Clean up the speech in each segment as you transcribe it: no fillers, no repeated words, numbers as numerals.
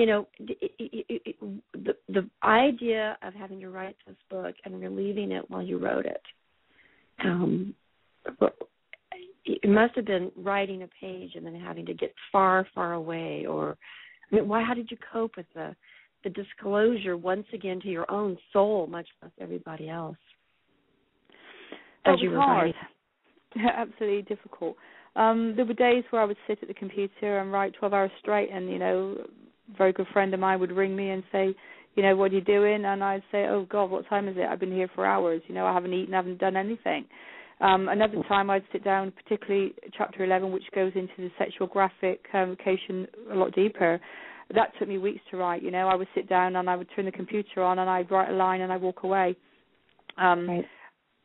the idea of having to write this book and relieving it while you wrote it, it must have been writing a page and then having to get far, far away. Or, how did you cope with the disclosure once again to your own soul, much less everybody else? It was hard. Absolutely difficult. There were days where I would sit at the computer and write 12 hours straight, and, a very good friend of mine would ring me and say, what are you doing? And I'd say, oh, God, what time is it? I've been here for hours. I haven't eaten, I haven't done anything. Another time I'd sit down, particularly Chapter 11, which goes into the sexual gratification a lot deeper. That took me weeks to write. I would sit down and I would turn the computer on and I'd write a line and I'd walk away. Right.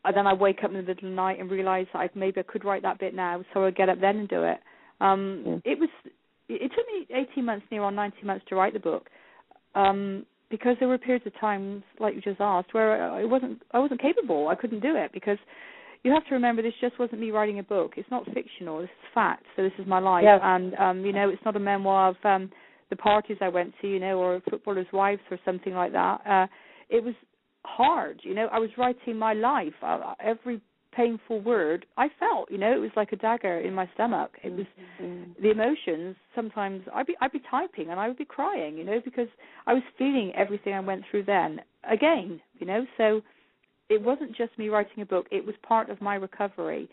And then I'd wake up in the middle of the night and realize that maybe I could write that bit now, so I'd get up then and do it. It took me 18 months, near on 19 months to write the book, because there were periods of times, like you just asked, where I wasn't capable. I couldn't do it, because you have to remember, this just wasn't me writing a book. It's not fictional. This is fact. So this is my life. Yes. And, it's not a memoir of the parties I went to, or footballers' wives or something like that. It was hard. I was writing my life. Every painful word I felt, it was like a dagger in my stomach. It was the emotions. Sometimes I'd be typing and I would be crying, because I was feeling everything I went through then again, so it wasn't just me writing a book. It was part of my recovery.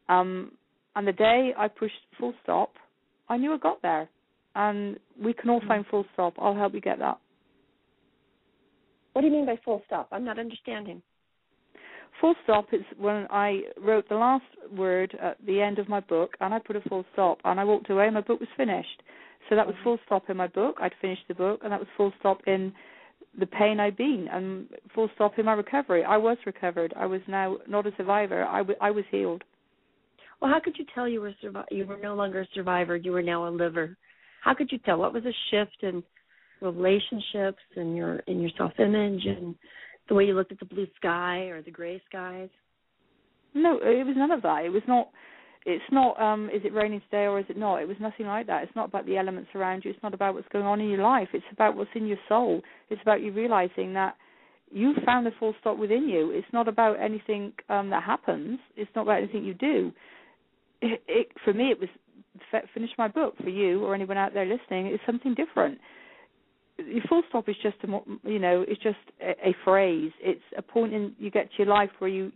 And the day I pushed full stop, I knew I got there. And we can all find full stop. I'll help you get that. What do you mean by full stop? I'm not understanding. Full stop is when I wrote the last word at the end of my book, and I put a full stop, and I walked away, and my book was finished. So that was full stop in my book. I'd finished the book, and that was full stop in the pain I'd been, and full stop in my recovery. I was recovered. I was now not a survivor. I was healed. Well, how could you tell you were no longer a survivor? You were now a liver. How could you tell? What was a shift in relationships and your self-image and the way you looked at the blue sky or the gray skies? No, it was none of that. It's not, is it raining today or is it not? It was nothing like that. It's not about the elements around you. It's not about what's going on in your life. It's about what's in your soul. It's about you realizing that you found the full stop within you. It's not about anything that happens. It's not about anything you do. For me, it was finish my book. For you or anyone out there listening, it's something different. Your full stop is just it's just a phrase. It's a point you get to your life where you've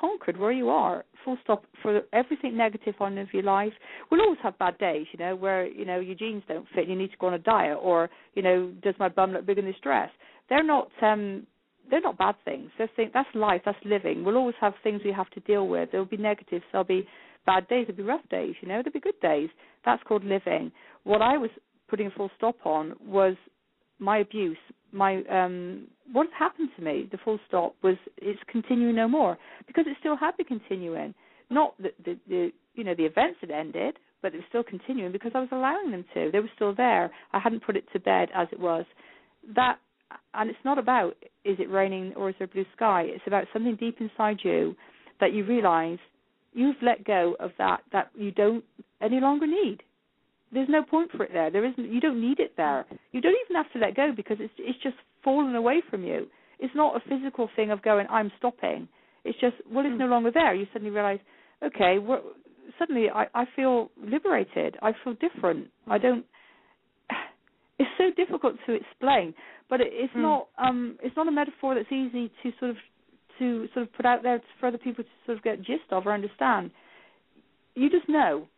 conquered where you are. Full stop for everything negative on of your life. We'll always have bad days, where your jeans don't fit and you need to go on a diet, or does my bum look big in this dress? They're not bad things. That's life. That's living. We'll always have things we have to deal with. There'll be negatives. There'll be bad days. There'll be rough days. There'll be good days. That's called living. What I was putting a full stop on was my abuse, what had happened to me. The full stop was it's continuing no more, because it still had been continuing. Not the events had ended, but it was still continuing because I was allowing them to. They were still there. I hadn't put it to bed as it was. And it's not about is it raining or is there blue sky. It's about something deep inside you that you realize you've let go of that you don't any longer need. There's no point for it there. You don't need it there. You don't even have to let go, because it's just fallen away from you. It's not a physical thing of going, I'm stopping. It's just, it's no longer there. You suddenly realize, okay, suddenly I feel liberated. I feel different. It's so difficult to explain, but it's not a metaphor that's easy to sort of put out there for other people to sort of get gist of or understand. You just know.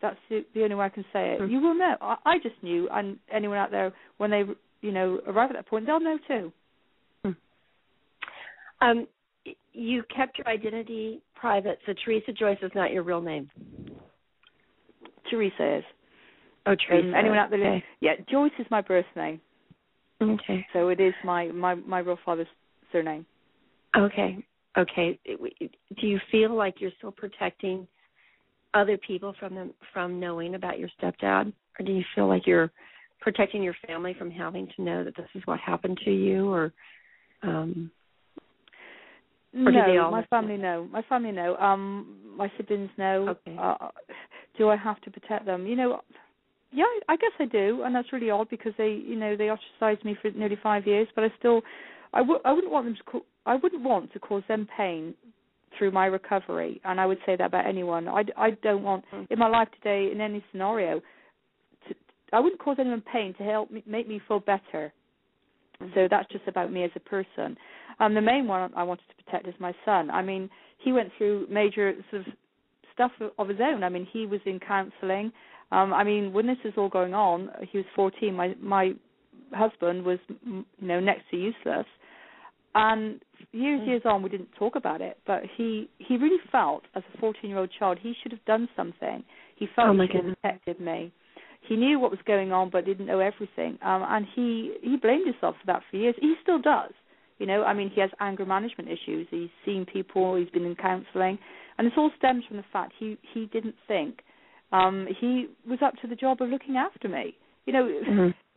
That's the only way I can say it. You will know. I just knew, and anyone out there, when they, arrive at that point, they'll know too. You kept your identity private, so Teresa Joyce is not your real name. Teresa is. Oh, Teresa. Anyone out there? Okay. Yeah, Joyce is my birth name. Okay. So it is my real father's surname. Okay. Do you feel like you're still protecting other people from knowing about your stepdad, or do you feel like you're protecting your family from having to know that this is what happened to you, or do they all? My family know. My family know. My siblings know. Okay. Do I have to protect them? Yeah, I guess I do, and that's really odd because they ostracized me for nearly 5 years. But I wouldn't want to cause them pain through my recovery, and I would say that about anyone. I don't want in my life today, in any scenario, I wouldn't cause anyone pain to help make me feel better. So that's just about me as a person. The main one I wanted to protect is my son. I mean, he went through major sort of stuff of his own. I mean, he was in counselling. I mean, when this was all going on, he was 14. My husband was, next to useless. And years on, we didn't talk about it. But he really felt, as a 14-year-old child, he should have done something. He felt he should have protected me. He knew what was going on, but didn't know everything. And he blamed himself for that for years. He still does. I mean, he has anger management issues. He's seen people. He's been in counselling. And this all stems from the fact he didn't think he was up to the job of looking after me. It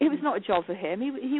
was not a job for him. He